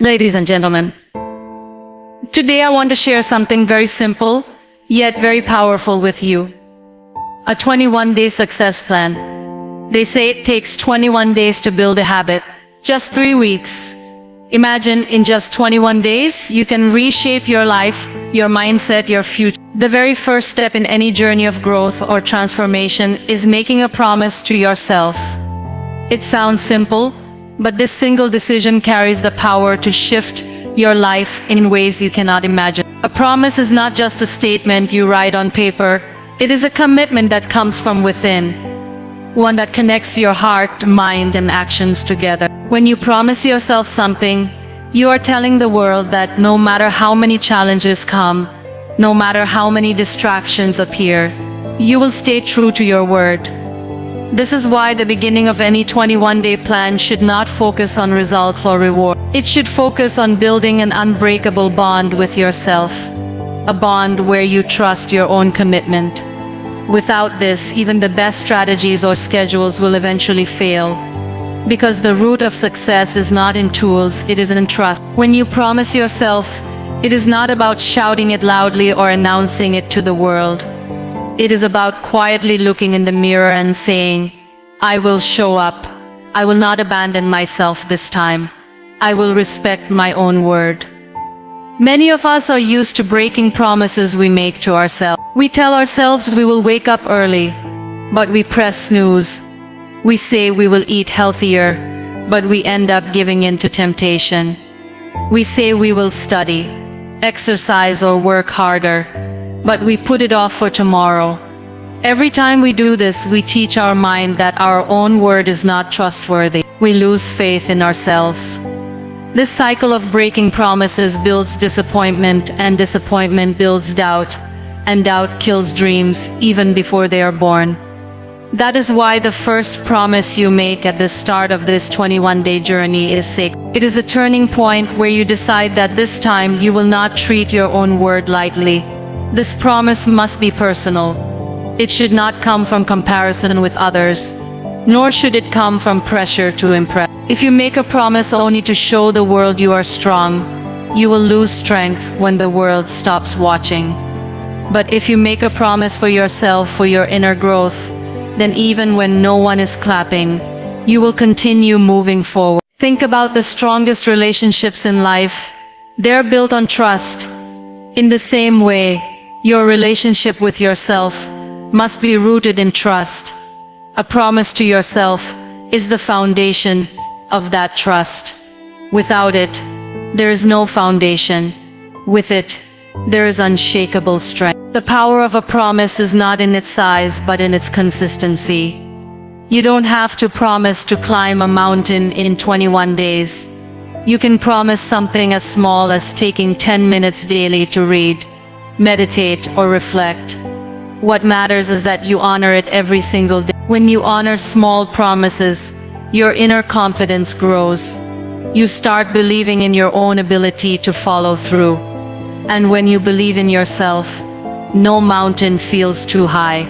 Ladies and gentlemen, today I want to share something very simple, yet very powerful with you. A 21-day success plan. They say it takes 21 days to build a habit. Just 3 weeks. Imagine in just 21 days, you can reshape your life, your mindset, your future. The very first step in any journey of growth or transformation is making a promise to yourself. It sounds simple, but this single decision carries the power to shift your life in ways you cannot imagine. A promise is not just a statement you write on paper. It is a commitment that comes from within, one that connects your heart, mind, and actions together. When you promise yourself something, you are telling the world that no matter how many challenges come, no matter how many distractions appear, you will stay true to your word. This is why the beginning of any 21-day plan should not focus on results or reward. It should focus on building an unbreakable bond with yourself, a bond where you trust your own commitment. Without this, even the best strategies or schedules will eventually fail, because the root of success is not in tools, it is in trust. When you promise yourself, it is not about shouting it loudly or announcing it to the world. It is about quietly looking in the mirror and saying, I will show up. I will not abandon myself this time. I will respect my own word. Many of us are used to breaking promises we make to ourselves. We tell ourselves we will wake up early, but we press snooze. We say we will eat healthier, but we end up giving in to temptation. We say we will study, exercise, or work harder, but we put it off for tomorrow. Every time we do this, we teach our mind that our own word is not trustworthy. We lose faith in ourselves. This cycle of breaking promises builds disappointment, and disappointment builds doubt, and doubt kills dreams even before they are born. That is why the first promise you make at the start of this 21-day journey is sacred. It is a turning point where you decide that this time you will not treat your own word lightly. This promise must be personal. It should not come from comparison with others, nor should it come from pressure to impress. If you make a promise only to show the world you are strong, you will lose strength when the world stops watching. But if you make a promise for yourself, for your inner growth, then even when no one is clapping, you will continue moving forward. Think about the strongest relationships in life. They're built on trust. In the same way, your relationship with yourself must be rooted in trust. A promise to yourself is the foundation of that trust. Without it, there is no foundation. With it, there is unshakable strength. The power of a promise is not in its size, but in its consistency. You don't have to promise to climb a mountain in 21 days. You can promise something as small as taking 10 minutes daily to read, meditate, or reflect. What matters is that you honor it every single day. When you honor small promises, your inner confidence grows. You start believing in your own ability to follow through. And when you believe in yourself, no mountain feels too high.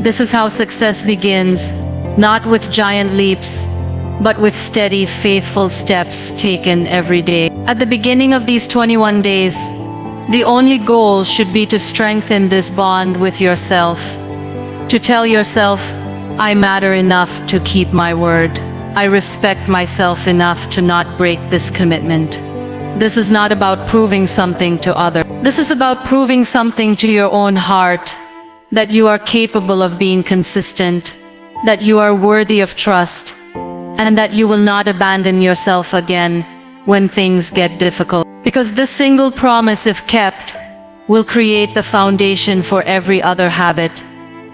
This is how success begins, not with giant leaps, but with steady, faithful steps taken every day. At the beginning of these 21 days, the only goal should be to strengthen this bond with yourself. To tell yourself, I matter enough to keep my word. I respect myself enough to not break this commitment. This is not about proving something to others. This is about proving something to your own heart, that you are capable of being consistent, that you are worthy of trust, and that you will not abandon yourself again when things get difficult. Because this single promise, if kept, will create the foundation for every other habit,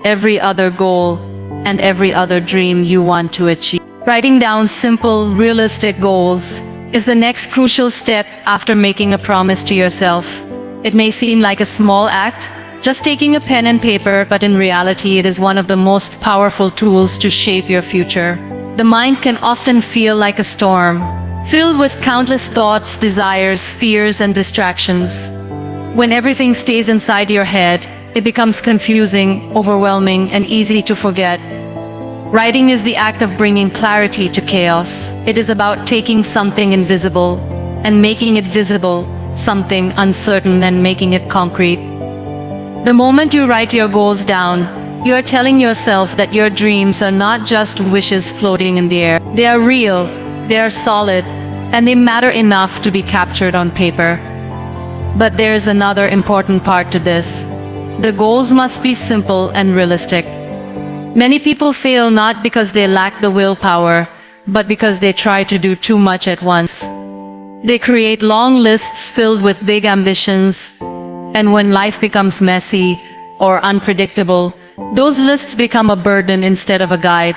every other goal, and every other dream you want to achieve. Writing down simple, realistic goals is the next crucial step after making a promise to yourself. It may seem like a small act, just taking a pen and paper, but in reality it is one of the most powerful tools to shape your future. The mind can often feel like a storm, filled with countless thoughts, desires, fears, and distractions. When everything stays inside your head, it becomes confusing, overwhelming, and easy to forget. Writing is the act of bringing clarity to chaos. It is about taking something invisible, and making it visible, something uncertain and making it concrete. The moment you write your goals down, you are telling yourself that your dreams are not just wishes floating in the air. They are real, they are solid, and they matter enough to be captured on paper. But there is another important part to this. The goals must be simple and realistic. Many people fail not because they lack the willpower, but because they try to do too much at once. They create long lists filled with big ambitions, and when life becomes messy or unpredictable, those lists become a burden instead of a guide.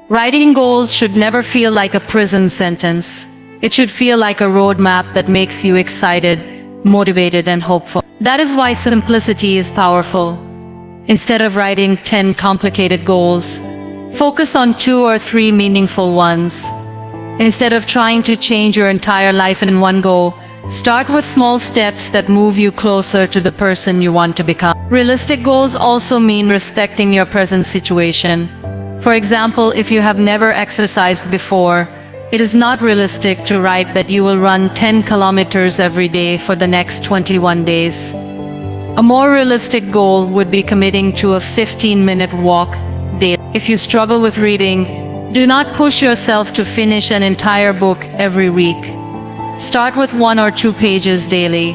Writing goals should never feel like a prison sentence. It should feel like a roadmap that makes you excited, motivated, and hopeful. That is why simplicity is powerful. Instead of writing 10 complicated goals, focus on 2 or 3 meaningful ones. Instead of trying to change your entire life in one go, start with small steps that move you closer to the person you want to become. Realistic goals also mean respecting your present situation. For example, if you have never exercised before, it is not realistic to write that you will run 10 kilometers every day for the next 21 days. A more realistic goal would be committing to a 15-minute walk daily. If you struggle with reading, do not push yourself to finish an entire book every week. Start with 1 or 2 pages daily.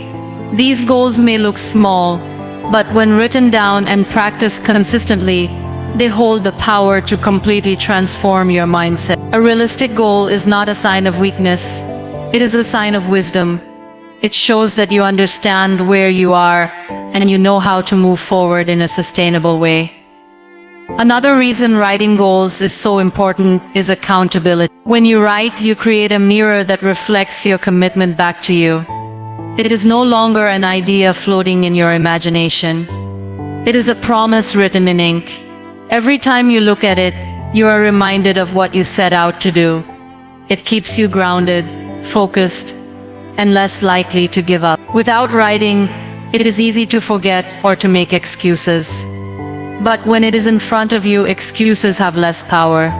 These goals may look small, but when written down and practiced consistently, they hold the power to completely transform your mindset. A realistic goal is not a sign of weakness. It is a sign of wisdom. It shows that you understand where you are and you know how to move forward in a sustainable way. Another reason writing goals is so important is accountability. When you write, you create a mirror that reflects your commitment back to you. It is no longer an idea floating in your imagination. It is a promise written in ink. Every time you look at it, you are reminded of what you set out to do. It keeps you grounded, focused, and less likely to give up. Without writing, it is easy to forget or to make excuses. But when it is in front of you, excuses have less power.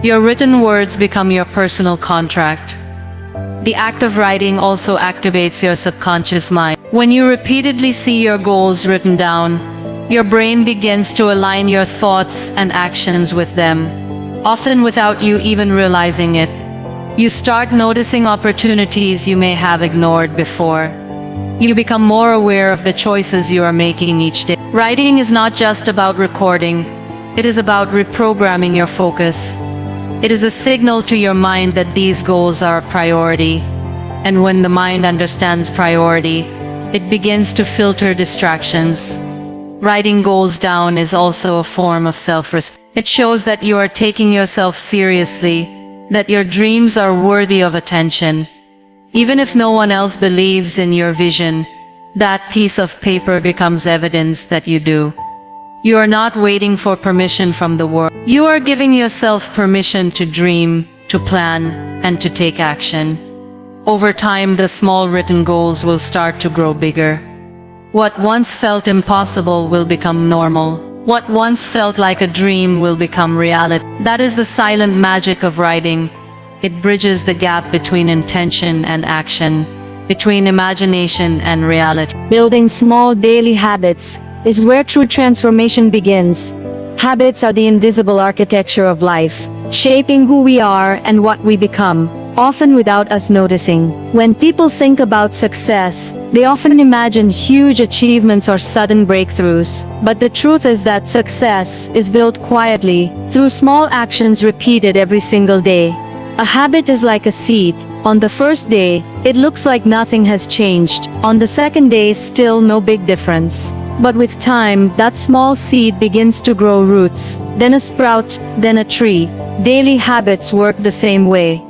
Your written words become your personal contract. The act of writing also activates your subconscious mind. When you repeatedly see your goals written down, your brain begins to align your thoughts and actions with them, often without you even realizing it. You start noticing opportunities you may have ignored before. You become more aware of the choices you are making each day. Writing is not just about recording, it is about reprogramming your focus. It is a signal to your mind that these goals are a priority. And when the mind understands priority, it begins to filter distractions. Writing goals down is also a form of self-respect. It shows that you are taking yourself seriously, that your dreams are worthy of attention. Even if no one else believes in your vision, that piece of paper becomes evidence that you do. You are not waiting for permission from the world. You are giving yourself permission to dream, to plan, and to take action. Over time, the small written goals will start to grow bigger. What once felt impossible will become normal. What once felt like a dream will become reality. That is the silent magic of writing. It bridges the gap between intention and action, between imagination and reality. Building small daily habits is where true transformation begins. Habits are the invisible architecture of life, shaping who we are and what we become, often without us noticing. When people think about success, they often imagine huge achievements or sudden breakthroughs. But the truth is that success is built quietly, through small actions repeated every single day. A habit is like a seed. On the first day, it looks like nothing has changed. On the second day, still no big difference. But with time, that small seed begins to grow roots, then a sprout, then a tree. Daily habits work the same way.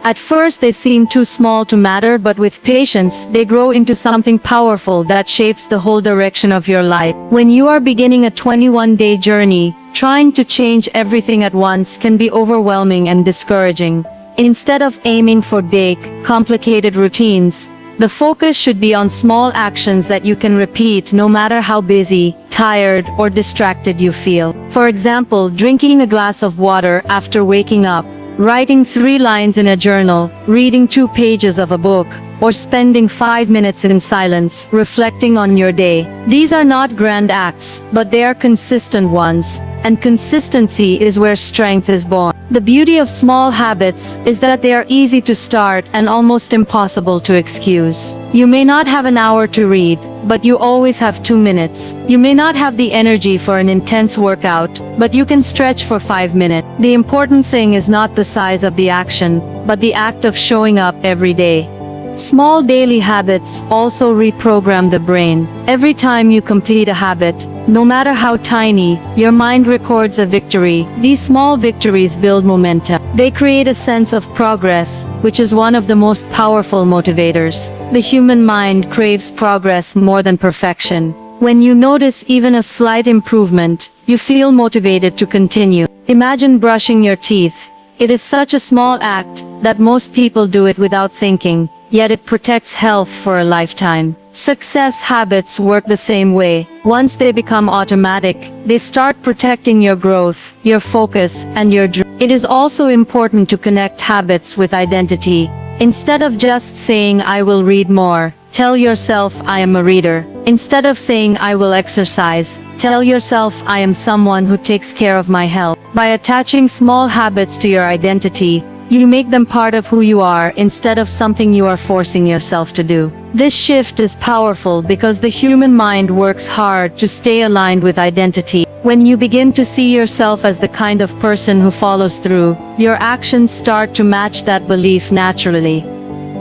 At first they seem too small to matter, but with patience, they grow into something powerful that shapes the whole direction of your life. When you are beginning a 21-day journey, trying to change everything at once can be overwhelming and discouraging. Instead of aiming for big, complicated routines, the focus should be on small actions that you can repeat no matter how busy, tired, or distracted you feel. For example, drinking a glass of water after waking up, Writing 3 lines in a journal, reading 2 pages of a book, or spending 5 minutes in silence, reflecting on your day. These are not grand acts, but they are consistent ones, and consistency is where strength is born. The beauty of small habits is that they are easy to start and almost impossible to excuse. You may not have an hour to read, but you always have 2 minutes. You may not have the energy for an intense workout, but you can stretch for 5 minutes. The important thing is not the size of the action, but the act of showing up every day. Small daily habits also reprogram the brain. Every time you complete a habit, no matter how tiny, your mind records a victory. These small victories build momentum. They create a sense of progress, which is one of the most powerful motivators. The human mind craves progress more than perfection. When you notice even a slight improvement, you feel motivated to continue. Imagine brushing your teeth. It is such a small act that most people do it without thinking, yet it protects health for a lifetime. Success habits work the same way. Once they become automatic, they start protecting your growth, your focus, and your dream. It is also important to connect habits with identity. Instead of just saying I will read more, tell yourself I am a reader. Instead of saying I will exercise, tell yourself I am someone who takes care of my health. By attaching small habits to your identity, you make them part of who you are instead of something you are forcing yourself to do. This shift is powerful because the human mind works hard to stay aligned with identity. When you begin to see yourself as the kind of person who follows through, your actions start to match that belief naturally.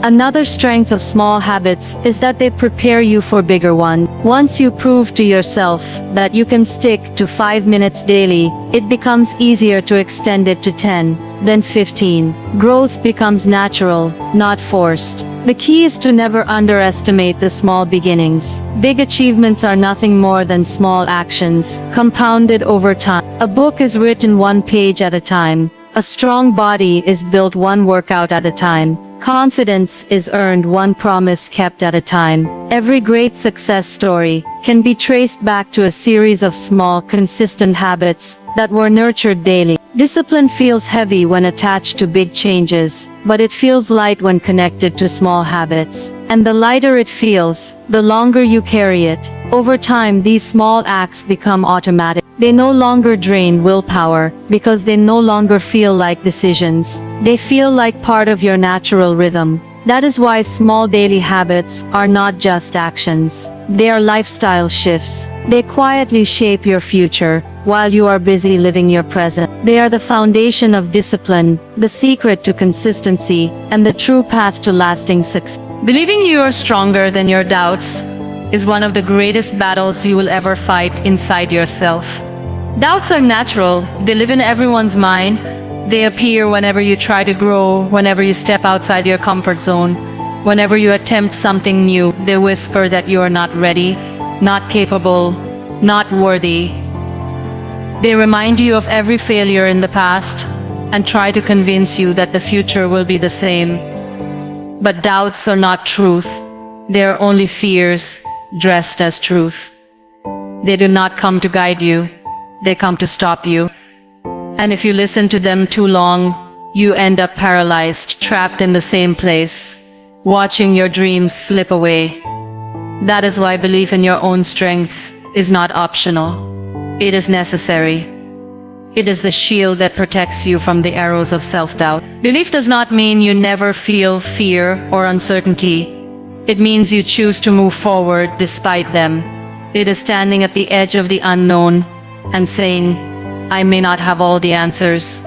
Another strength of small habits is that they prepare you for bigger ones. Once you prove to yourself that you can stick to 5 minutes daily, it becomes easier to extend it to 10, then 15. Growth becomes natural, not forced. The key is to never underestimate the small beginnings. Big achievements are nothing more than small actions, compounded over time. A book is written 1 page at a time. A strong body is built 1 workout at a time. Confidence is earned 1 promise kept at a time. Every great success story can be traced back to a series of small, consistent habits that were nurtured daily. Discipline feels heavy when attached to big changes, but it feels light when connected to small habits. And the lighter it feels, the longer you carry it. Over time, these small acts become automatic. They no longer drain willpower, because they no longer feel like decisions. They feel like part of your natural rhythm. That is why small daily habits are not just actions. They are lifestyle shifts. They quietly shape your future, while you are busy living your present. They are the foundation of discipline, the secret to consistency, and the true path to lasting success. Believing you are stronger than your doubts is one of the greatest battles you will ever fight inside yourself. Doubts are natural. They live in everyone's mind. They appear whenever you try to grow, whenever you step outside your comfort zone, whenever you attempt something new. They whisper that you are not ready, not capable, not worthy. They remind you of every failure in the past and try to convince you that the future will be the same. But doubts are not truth. They are only fears dressed as truth. They do not come to guide you. They come to stop you. And if you listen to them too long, you end up paralyzed, trapped in the same place, watching your dreams slip away. That is why belief in your own strength is not optional. It is necessary. It is the shield that protects you from the arrows of self-doubt. Belief does not mean you never feel fear or uncertainty. It means you choose to move forward despite them. It is standing at the edge of the unknown and saying, I may not have all the answers,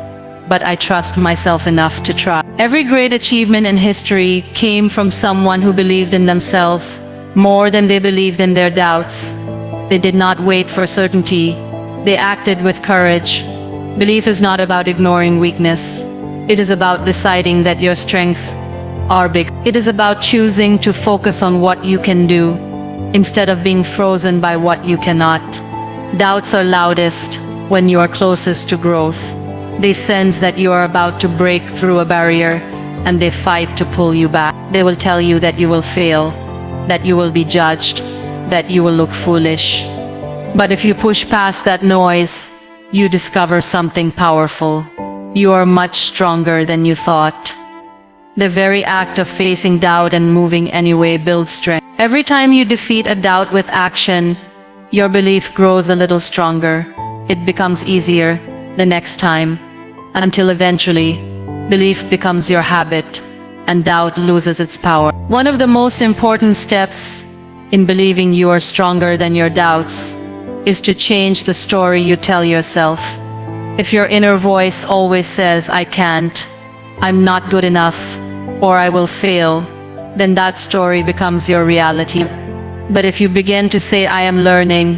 but I trust myself enough to try. Every great achievement in history came from someone who believed in themselves more than they believed in their doubts. They did not wait for certainty. They acted with courage. Belief is not about ignoring weakness. It is about deciding that your strengths are big. It is about choosing to focus on what you can do instead of being frozen by what you cannot. Doubts are loudest when you are closest to growth. They sense that you are about to break through a barrier, and they fight to pull you back. They will tell you that you will fail, that you will be judged, that you will look foolish. But if you push past that noise, you discover something powerful. you are much stronger than you thought. The very act of facing doubt and moving anyway builds strength. Every time you defeat a doubt with action, your belief grows a little stronger. It becomes easier the next time, until eventually, belief becomes your habit, and doubt loses its power. One of the most important steps in believing you are stronger than your doubts is to change the story you tell yourself. If your inner voice always says, "I can't," "I'm not good enough," or "I will fail," then that story becomes your reality. But if you begin to say, "I am learning,"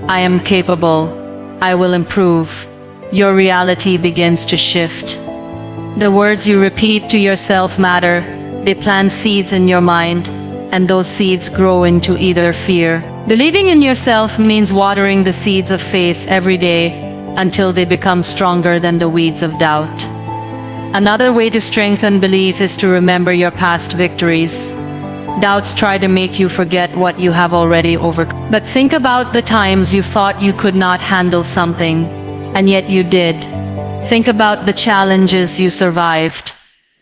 "I am capable," "I will improve," your reality begins to shift. The words you repeat to yourself matter. They plant seeds in your mind, and those seeds grow into either fear. Believing in yourself means watering the seeds of faith every day until they become stronger than the weeds of doubt. Another way to strengthen belief is to remember your past victories. Doubts try to make you forget what you have already overcome. But think about the times you thought you could not handle something, and yet you did. Think about the challenges you survived,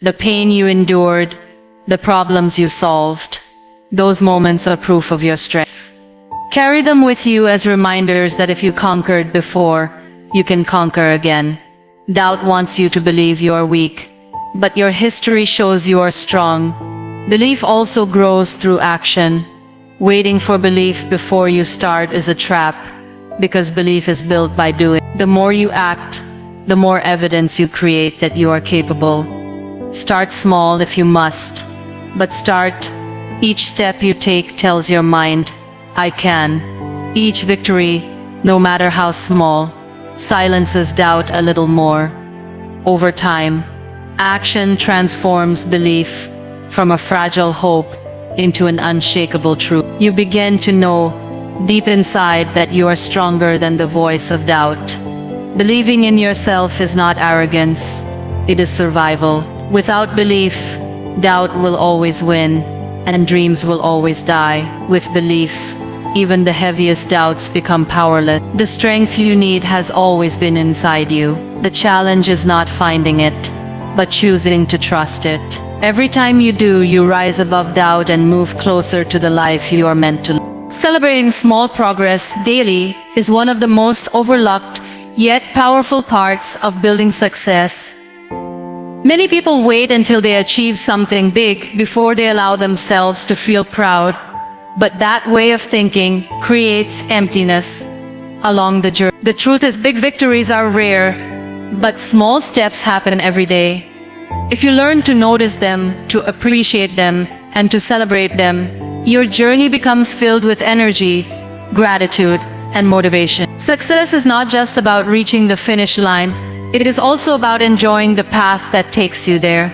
the pain you endured, the problems you solved. Those moments are proof of your strength. Carry them with you as reminders that if you conquered before, you can conquer again. Doubt wants you to believe you are weak, but your history shows you are strong. Belief also grows through action. Waiting for belief before you start is a trap, because belief is built by doing. The more you act, the more evidence you create that you are capable. Start small if you must, but start. Each step you take tells your mind, "I can." Each victory, no matter how small, silences doubt a little more. Over time, action transforms belief from a fragile hope into an unshakable truth. You begin to know deep inside that you are stronger than the voice of doubt. Believing in yourself is not arrogance, it is survival. Without belief, doubt will always win, and dreams will always die. With belief, even the heaviest doubts become powerless. The strength you need has always been inside you. The challenge is not finding it, but choosing to trust it. Every time you do, you rise above doubt and move closer to the life you are meant to live. Celebrating small progress daily is one of the most overlooked yet powerful parts of building success. Many people wait until they achieve something big before they allow themselves to feel proud. But that way of thinking creates emptiness along the journey. The truth is, big victories are rare, but small steps happen every day. If you learn to notice them, to appreciate them, and to celebrate them, your journey becomes filled with energy, gratitude, and motivation. Success is not just about reaching the finish line, it is also about enjoying the path that takes you there.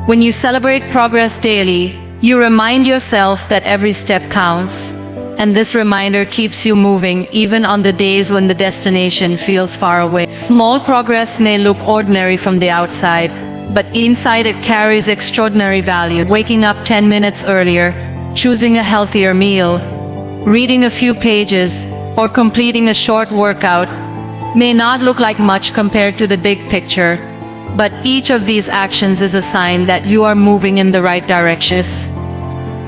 When you celebrate progress daily, you remind yourself that every step counts, and this reminder keeps you moving even on the days when the destination feels far away. Small progress may look ordinary from the outside, but inside it carries extraordinary value. Waking up 10 minutes earlier, choosing a healthier meal, reading a few pages, or completing a short workout may not look like much compared to the big picture, but each of these actions is a sign that you are moving in the right direction.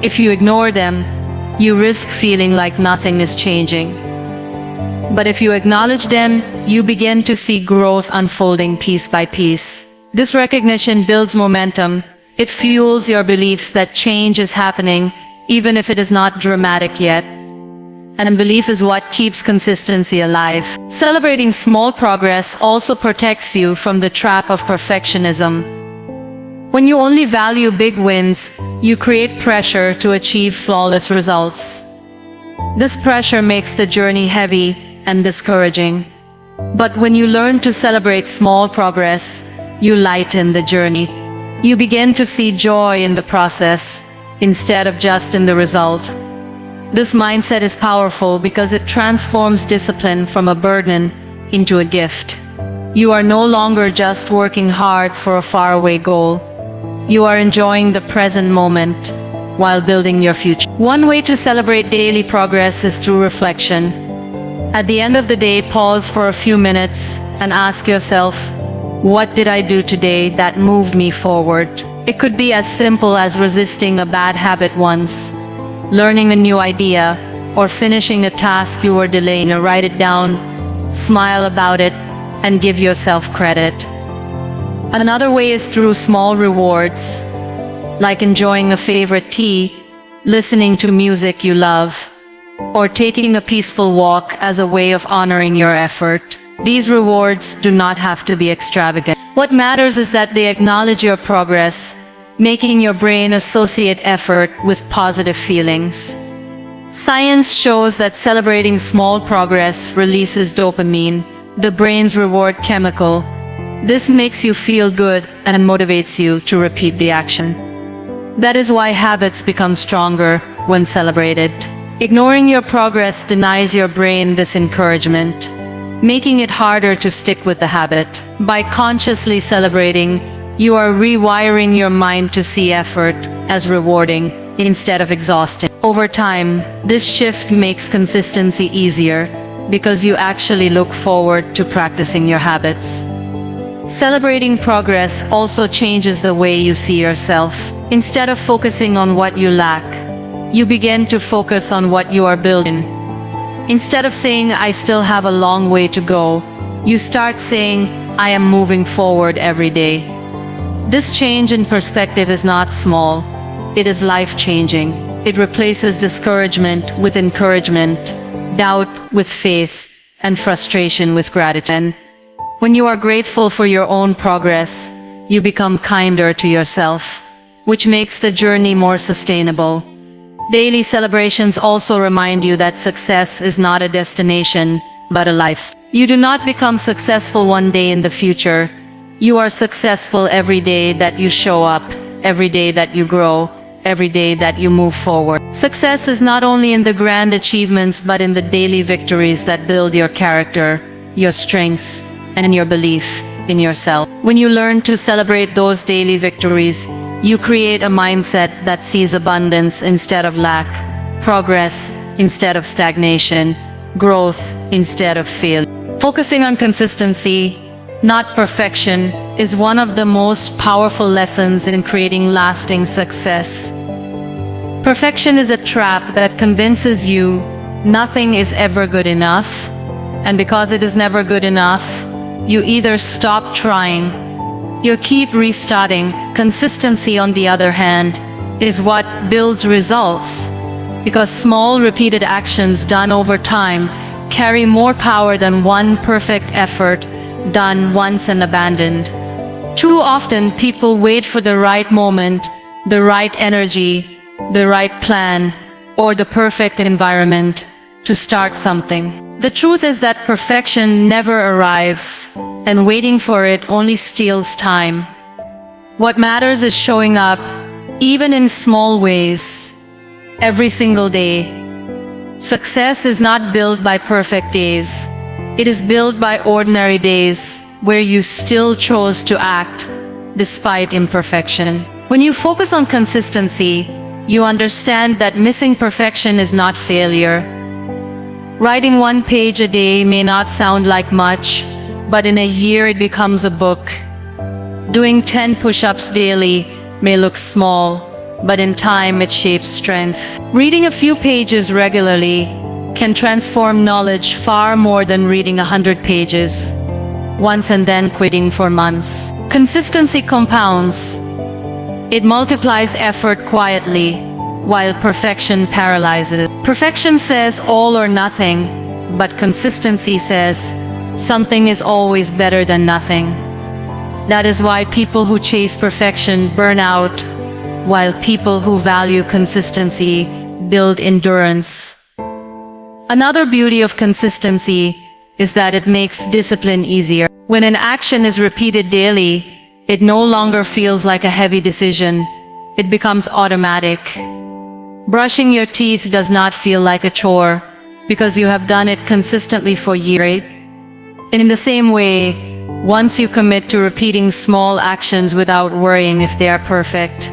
If you ignore them, you risk feeling like nothing is changing. But if you acknowledge them, you begin to see growth unfolding piece by piece. This recognition builds momentum. It fuels your belief that change is happening, even if it is not dramatic yet. And belief is what keeps consistency alive. Celebrating small progress also protects you from the trap of perfectionism. When you only value big wins, you create pressure to achieve flawless results. This pressure makes the journey heavy and discouraging. But when you learn to celebrate small progress, you lighten the journey. You begin to see joy in the process instead of just in the result. This mindset is powerful because it transforms discipline from a burden into a gift. You are no longer just working hard for a faraway goal. You are enjoying the present moment while building your future. One way to celebrate daily progress is through reflection. At the end of the day, pause for a few minutes and ask yourself, What did I do today that moved me forward? It could be as simple as resisting a bad habit once, learning a new idea, or finishing a task you were delaying. Write it down, smile about it, and give yourself credit. Another way is through small rewards, like enjoying a favorite tea, listening to music you love, or taking a peaceful walk as a way of honoring your effort. These rewards do not have to be extravagant. What matters is that they acknowledge your progress, making your brain associate effort with positive feelings. Science shows that celebrating small progress releases dopamine, the brain's reward chemical. This makes you feel good and motivates you to repeat the action. That is why habits become stronger when celebrated. Ignoring your progress denies your brain this encouragement, making it harder to stick with the habit. By consciously celebrating, you are rewiring your mind to see effort as rewarding instead of exhausting. Over time, this shift makes consistency easier because you actually look forward to practicing your habits. Celebrating progress also changes the way you see yourself. Instead of focusing on what you lack, you begin to focus on what you are building. Instead of saying, "I still have a long way to go," you start saying, "I am moving forward every day." This change in perspective is not small, it is life-changing. It replaces discouragement with encouragement, doubt with faith, and frustration with gratitude. When you are grateful for your own progress, you become kinder to yourself, which makes the journey more sustainable. Daily celebrations also remind you that success is not a destination, but a lifestyle. You do not become successful one day in the future. You are successful every day that you show up, every day that you grow, every day that you move forward. Success is not only in the grand achievements, but in the daily victories that build your character, your strength, and your belief in yourself. When you learn to celebrate those daily victories, you create a mindset that sees abundance instead of lack, progress instead of stagnation, growth instead of failure. Focusing on consistency, not perfection, is one of the most powerful lessons in creating lasting success. Perfection is a trap that convinces you nothing is ever good enough, and because it is never good enough, you either stop trying, you keep restarting. Consistency, on the other hand, is what builds results, because small repeated actions done over time carry more power than one perfect effort done once and abandoned. Too often people wait for the right moment, the right energy, the right plan, or the perfect environment to start something. The truth is that perfection never arrives, and waiting for it only steals time. What matters is showing up, even in small ways, every single day. Success is not built by perfect days. It is built by ordinary days where you still chose to act despite imperfection. When you focus on consistency, you understand that missing perfection is not failure. Writing 1 page a day may not sound like much, but in a year it becomes a book. Doing 10 push-ups daily may look small, but in time it shapes strength. Reading a few pages regularly can transform knowledge far more than reading 100 pages once and then quitting for months. Consistency compounds. It multiplies effort quietly, while perfection paralyzes. Perfection says all or nothing, but consistency says something is always better than nothing. That is why people who chase perfection burn out, while people who value consistency build endurance. Another beauty of consistency is that it makes discipline easier. When an action is repeated daily, it no longer feels like a heavy decision. It becomes automatic. Brushing your teeth does not feel like a chore because you have done it consistently for years. And in the same way, once you commit to repeating small actions without worrying if they are perfect,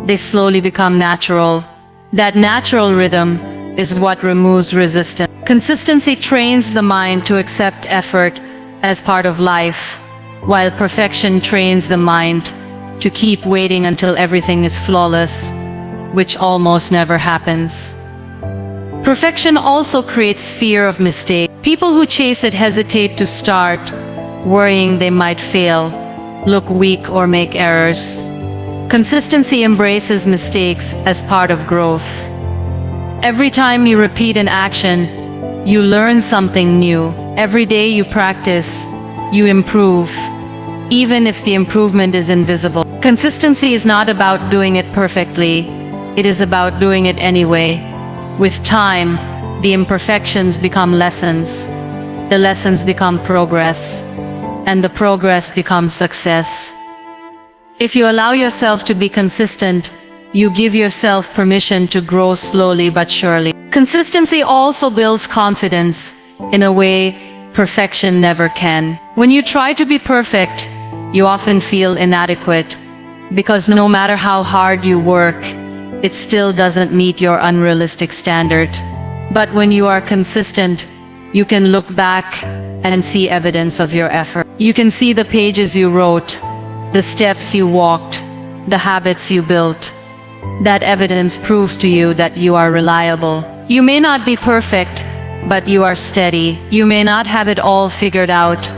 they slowly become natural. That natural rhythm is what removes resistance. Consistency trains the mind to accept effort as part of life, while perfection trains the mind to keep waiting until everything is flawless, which almost never happens. Perfection also creates fear of mistake. People who chase it hesitate to start, worrying they might fail, look weak, or make errors. Consistency embraces mistakes as part of growth. Every time you repeat an action, you learn something new. Every day you practice, you improve, even if the improvement is invisible. Consistency is not about doing it perfectly, it is about doing it anyway. With time, the imperfections become lessons, the lessons become progress, and the progress becomes success. If you allow yourself to be consistent, you give yourself permission to grow slowly but surely. Consistency also builds confidence in a way perfection never can. When you try to be perfect, you often feel inadequate, because no matter how hard you work, it still doesn't meet your unrealistic standard. But when you are consistent, you can look back and see evidence of your effort. You can see the pages you wrote, the steps you walked, the habits you built. That evidence proves to you that you are reliable. You may not be perfect, but you are steady. You may not have it all figured out,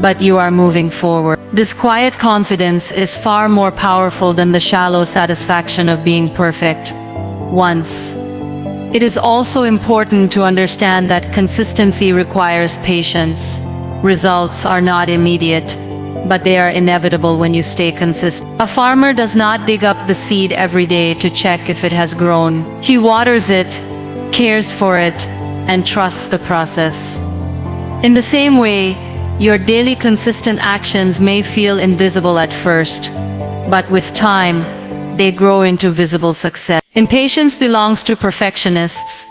but you are moving forward. This quiet confidence is far more powerful than the shallow satisfaction of being perfect once. It is also important to understand that consistency requires patience. Results are not immediate, but they are inevitable when you stay consistent. A farmer does not dig up the seed every day to check if it has grown. He waters it, cares for it, and trusts the process. In the same way, your daily consistent actions may feel invisible at first, but with time, they grow into visible success. Impatience belongs to perfectionists,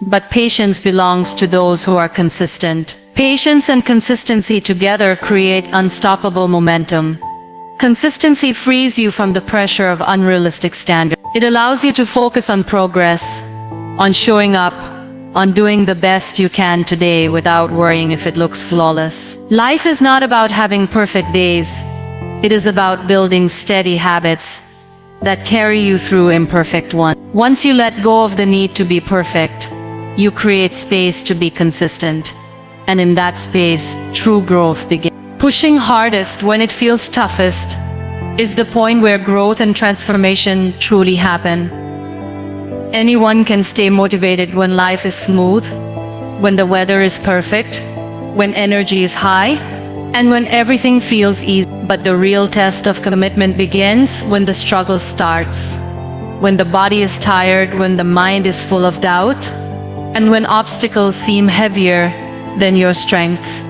but patience belongs to those who are consistent. Patience and consistency together create unstoppable momentum. Consistency frees you from the pressure of unrealistic standards. It allows you to focus on progress, on showing up, on doing the best you can today without worrying if it looks flawless. Life is not about having perfect days. It is about building steady habits that carry you through imperfect ones. Once you let go of the need to be perfect, you create space to be consistent. And in that space, true growth begins. Pushing hardest when it feels toughest is the point where growth and transformation truly happen. Anyone can stay motivated when life is smooth, when the weather is perfect, when energy is high, and when everything feels easy. But the real test of commitment begins when the struggle starts, when the body is tired, when the mind is full of doubt, and when obstacles seem heavier than your strength.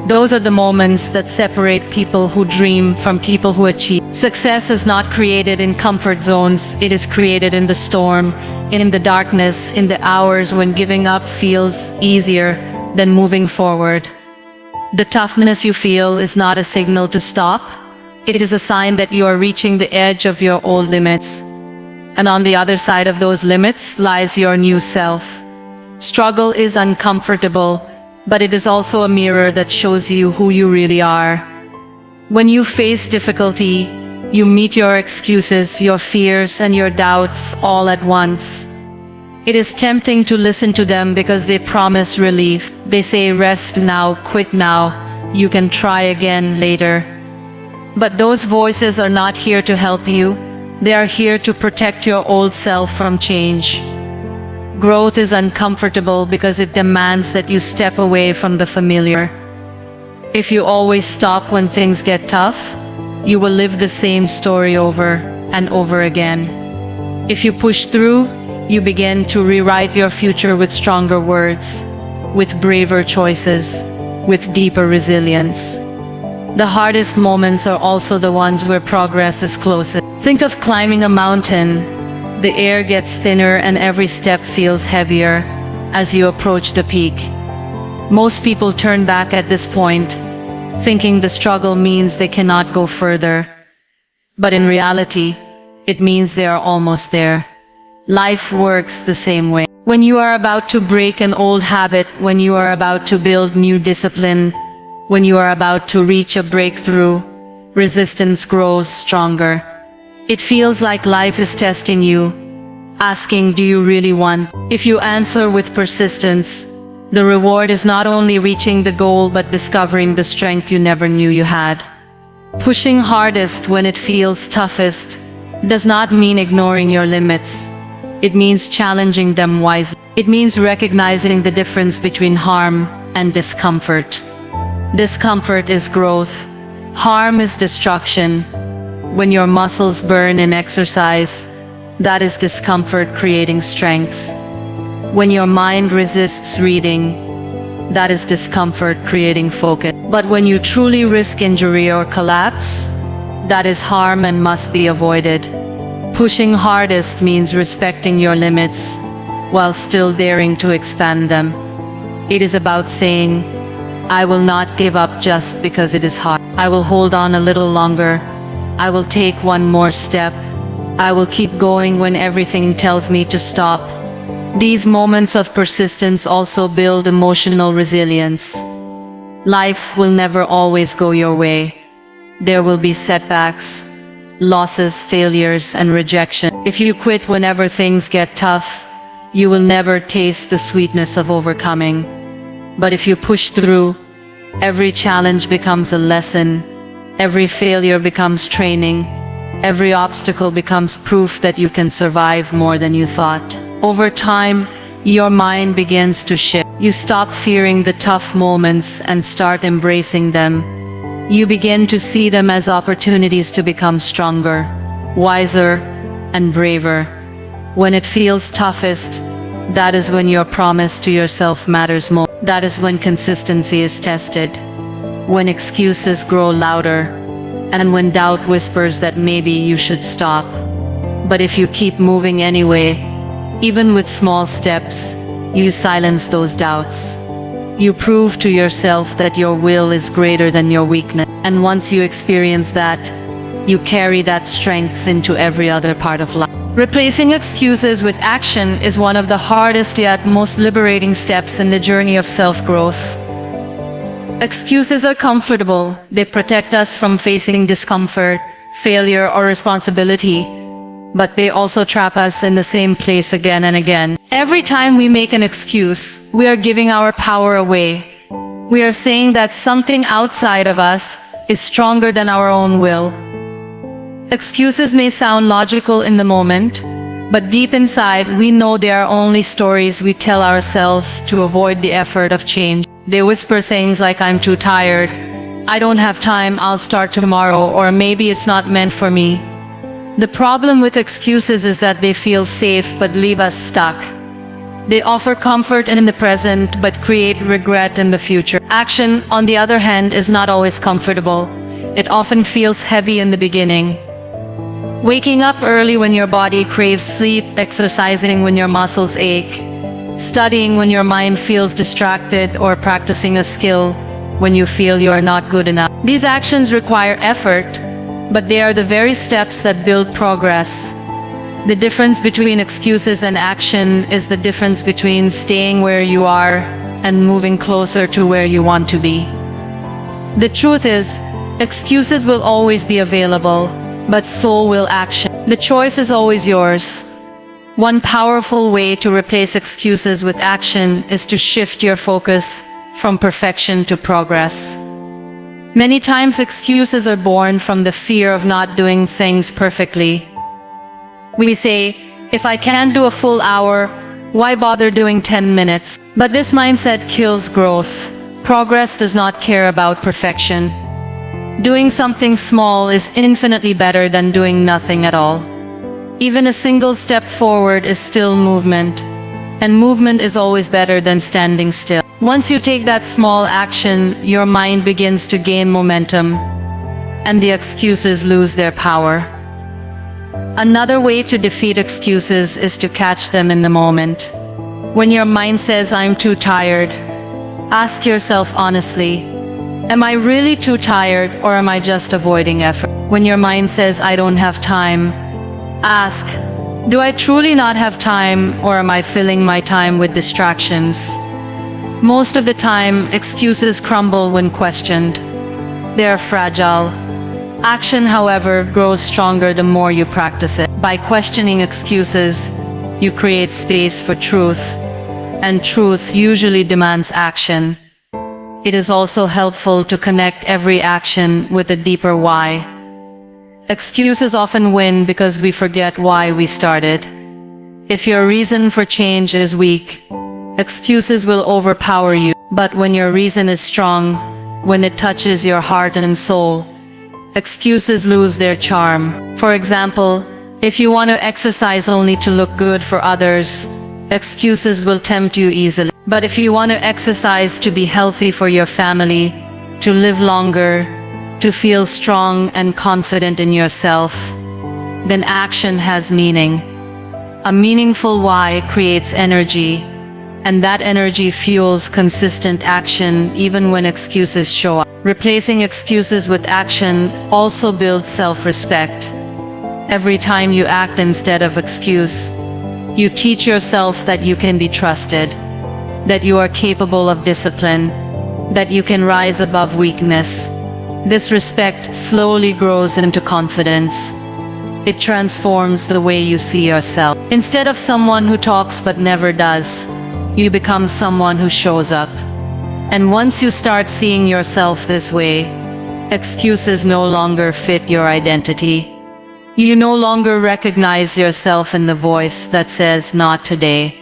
Those are the moments that separate people who dream from people who achieve. Success is not created in comfort zones, it is created in the storm, in the darkness, in the hours when giving up feels easier than moving forward. The toughness you feel is not a signal to stop, it is a sign that you are reaching the edge of your old limits. And on the other side of those limits lies your new self. Struggle is uncomfortable, but it is also a mirror that shows you who you really are. When you face difficulty, you meet your excuses, your fears, and your doubts all at once. It is tempting to listen to them because they promise relief. They say, rest now, quit now, you can try again later. But those voices are not here to help you. They are here to protect your old self from change. Growth is uncomfortable because it demands that you step away from the familiar. If you always stop when things get tough, you will live the same story over and over again. If you push through, you begin to rewrite your future with stronger words, with braver choices, with deeper resilience. The hardest moments are also the ones where progress is closest. Think of climbing a mountain. The air gets thinner and every step feels heavier as you approach the peak. Most people turn back at this point, thinking the struggle means they cannot go further. But in reality, it means they are almost there. Life works the same way. When you are about to break an old habit, when you are about to build new discipline, When you are about to reach a breakthrough, resistance grows stronger. It feels like life is testing you, asking, do you really want? If you answer with persistence, the reward is not only reaching the goal but discovering the strength you never knew you had. Pushing hardest when it feels toughest does not mean ignoring your limits. It means challenging them wisely. It means recognizing the difference between harm and discomfort. Discomfort is growth. Harm is destruction. When your muscles burn in exercise, that is discomfort creating strength. When your mind resists reading, that is discomfort creating focus. But when you truly risk injury or collapse, that is harm and must be avoided. Pushing hardest means respecting your limits while still daring to expand them. It is about saying, I will not give up just because it is hard. I will hold on a little longer. I will take one more step. I will keep going when everything tells me to stop. These moments of persistence also build emotional resilience. Life will never always go your way. There will be setbacks, losses, failures, and rejection. If you quit whenever things get tough, you will never taste the sweetness of overcoming. But if you push through, every challenge becomes a lesson, every failure becomes training, every obstacle becomes proof that you can survive more than you thought. Over time, your mind begins to shift. You stop fearing the tough moments and start embracing them. You begin to see them as opportunities to become stronger, wiser, and braver. When it feels toughest, that is when your promise to yourself matters most. That is when consistency is tested, when excuses grow louder, and when doubt whispers that maybe you should stop. But if you keep moving anyway, even with small steps, you silence those doubts. You prove to yourself that your will is greater than your weakness. And once you experience that, you carry that strength into every other part of life. Replacing excuses with action is one of the hardest yet most liberating steps in the journey of self-growth. Excuses are comfortable. They protect us from facing discomfort, failure, or responsibility. But they also trap us in the same place again and again. Every time we make an excuse, we are giving our power away. We are saying that something outside of us is stronger than our own will. Excuses may sound logical in the moment, but deep inside we know they are only stories we tell ourselves to avoid the effort of change. They whisper things like, I'm too tired, I don't have time, I'll start tomorrow, or maybe it's not meant for me. The problem with excuses is that they feel safe but leave us stuck. They offer comfort in the present but create regret in the future. Action, on the other hand, is not always comfortable. It often feels heavy in the beginning. Waking up early when your body craves sleep, exercising when your muscles ache, studying when your mind feels distracted, or practicing a skill when you feel you are not good enough. These actions require effort, but they are the very steps that build progress. The difference between excuses and action is the difference between staying where you are and moving closer to where you want to be. The truth is, excuses will always be available, but so will action. The choice is always yours. One powerful way to replace excuses with action is to shift your focus from perfection to progress. Many times excuses are born from the fear of not doing things perfectly. We say, if I can't do a full hour, why bother doing 10 minutes? But this mindset kills growth. Progress does not care about perfection. Doing something small is infinitely better than doing nothing at all. Even a single step forward is still movement, and movement is always better than standing still. Once you take that small action, your mind begins to gain momentum, and the excuses lose their power. Another way to defeat excuses is to catch them in the moment. When your mind says, I'm too tired, ask yourself honestly, am I really too tired, or am I just avoiding effort? When your mind says, I don't have time, ask, do I truly not have time, or am I filling my time with distractions? Most of the time, excuses crumble when questioned. They are fragile. Action, however, grows stronger the more you practice it. By questioning excuses, you create space for truth, and truth usually demands action. It is also helpful to connect every action with a deeper why. Excuses often win because we forget why we started. If your reason for change is weak, excuses will overpower you. But when your reason is strong, when it touches your heart and soul, excuses lose their charm. For example, if you want to exercise only to look good for others, excuses will tempt you easily. But if you want to exercise to be healthy for your family, to live longer, to feel strong and confident in yourself, then action has meaning. A meaningful why creates energy, and that energy fuels consistent action even when excuses show up. Replacing excuses with action also builds self-respect. Every time you act instead of excuse, you teach yourself that you can be trusted, that you are capable of discipline, that you can rise above weakness. This respect slowly grows into confidence. It transforms the way you see yourself. Instead of someone who talks but never does, you become someone who shows up. And once you start seeing yourself this way, excuses no longer fit your identity. You no longer recognize yourself in the voice that says, "Not today."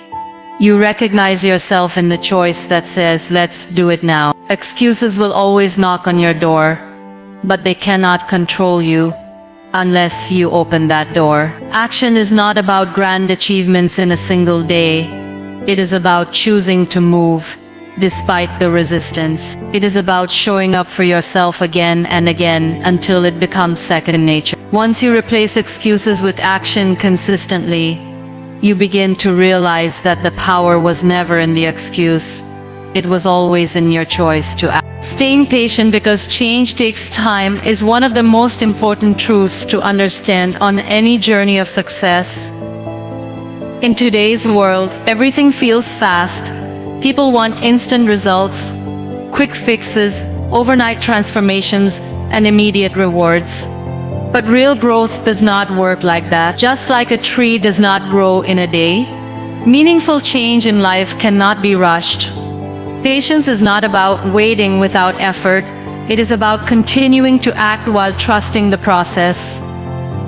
You recognize yourself in the choice that says, "Let's do it now." Excuses will always knock on your door, but they cannot control you unless you open that door. Action is not about grand achievements in a single day. It is about choosing to move despite the resistance. It is about showing up for yourself again and again until it becomes second nature. Once you replace excuses with action consistently, you begin to realize that the power was never in the excuse. It was always in your choice to act. Staying patient because change takes time is one of the most important truths to understand on any journey of success. In today's world, everything feels fast. People want instant results, quick fixes, overnight transformations, and immediate rewards. But real growth does not work like that. Just like a tree does not grow in a day, meaningful change in life cannot be rushed. Patience is not about waiting without effort. It is about continuing to act while trusting the process.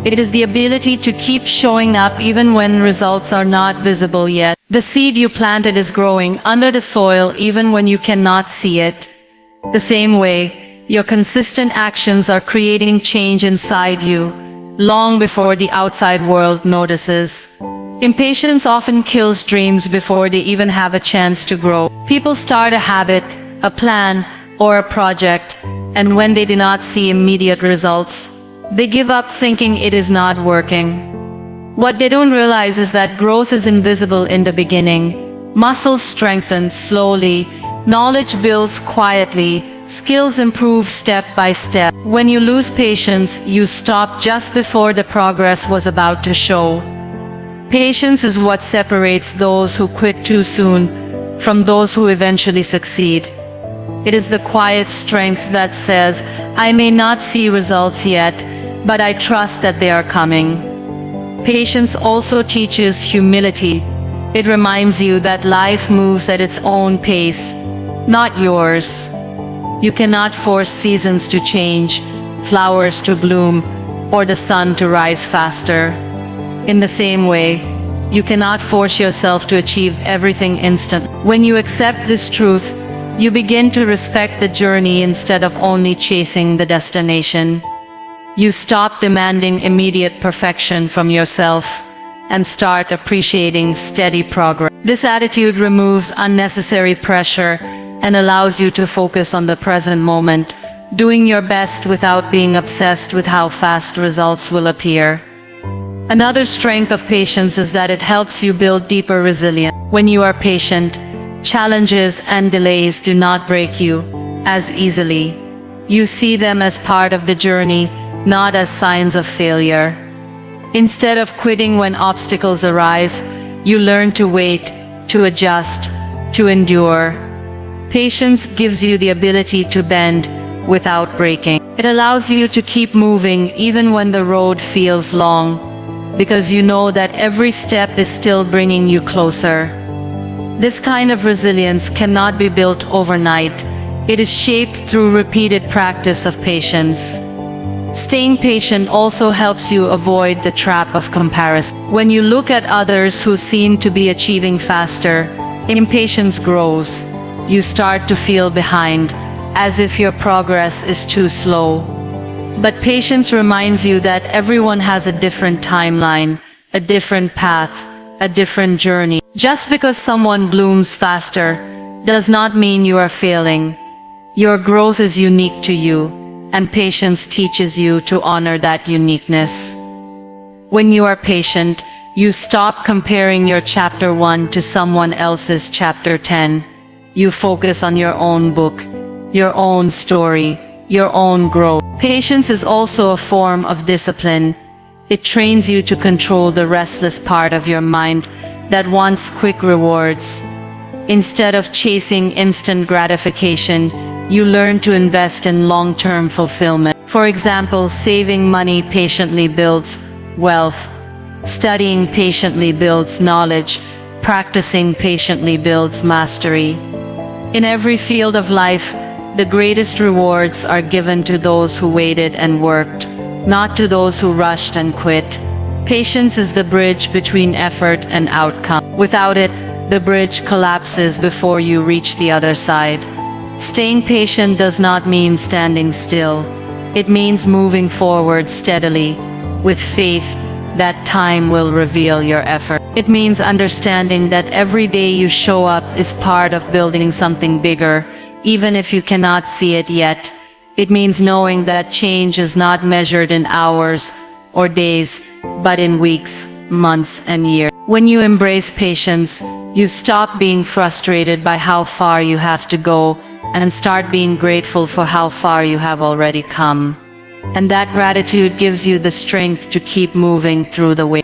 It is the ability to keep showing up even when results are not visible yet. The seed you planted is growing under the soil even when you cannot see it. The same way, your consistent actions are creating change inside you, long before the outside world notices. Impatience often kills dreams before they even have a chance to grow. People start a habit, a plan, or a project, and when they do not see immediate results, they give up thinking it is not working. What they don't realize is that growth is invisible in the beginning. Muscles strengthen slowly, knowledge builds quietly, skills improve step by step. When you lose patience, you stop just before the progress was about to show. Patience is what separates those who quit too soon from those who eventually succeed. It is the quiet strength that says, "I may not see results yet, but I trust that they are coming." Patience also teaches humility. It reminds you that life moves at its own pace, not yours. You cannot force seasons to change, flowers to bloom, or the sun to rise faster. In the same way, you cannot force yourself to achieve everything instantly. When you accept this truth, you begin to respect the journey instead of only chasing the destination. You stop demanding immediate perfection from yourself and start appreciating steady progress. This attitude removes unnecessary pressure and allows you to focus on the present moment, doing your best without being obsessed with how fast results will appear. Another strength of patience is that it helps you build deeper resilience. When you are patient, challenges and delays do not break you as easily. You see them as part of the journey, not as signs of failure. Instead of quitting when obstacles arise, you learn to wait, to adjust, to endure. Patience gives you the ability to bend without breaking. It allows you to keep moving even when the road feels long, because you know that every step is still bringing you closer. This kind of resilience cannot be built overnight. It is shaped through repeated practice of patience. Staying patient also helps you avoid the trap of comparison. When you look at others who seem to be achieving faster, impatience grows. You start to feel behind, as if your progress is too slow. But patience reminds you that everyone has a different timeline, a different path, a different journey. Just because someone blooms faster does not mean you are failing. Your growth is unique to you, and patience teaches you to honor that uniqueness. When you are patient, you stop comparing your chapter 1 to someone else's chapter 10. You focus on your own book, your own story, your own growth. Patience is also a form of discipline. It trains you to control the restless part of your mind that wants quick rewards. Instead of chasing instant gratification, you learn to invest in long-term fulfillment. For example, saving money patiently builds wealth. Studying patiently builds knowledge. Practicing patiently builds mastery. In every field of life, the greatest rewards are given to those who waited and worked, not to those who rushed and quit. Patience is the bridge between effort and outcome. Without it, the bridge collapses before you reach the other side. Staying patient does not mean standing still. It means moving forward steadily, with faith that time will reveal your effort. It means understanding that every day you show up is part of building something bigger, even if you cannot see it yet. It means knowing that change is not measured in hours or days, but in weeks, months, and years. When you embrace patience, you stop being frustrated by how far you have to go and start being grateful for how far you have already come. And that gratitude gives you the strength to keep moving through the way.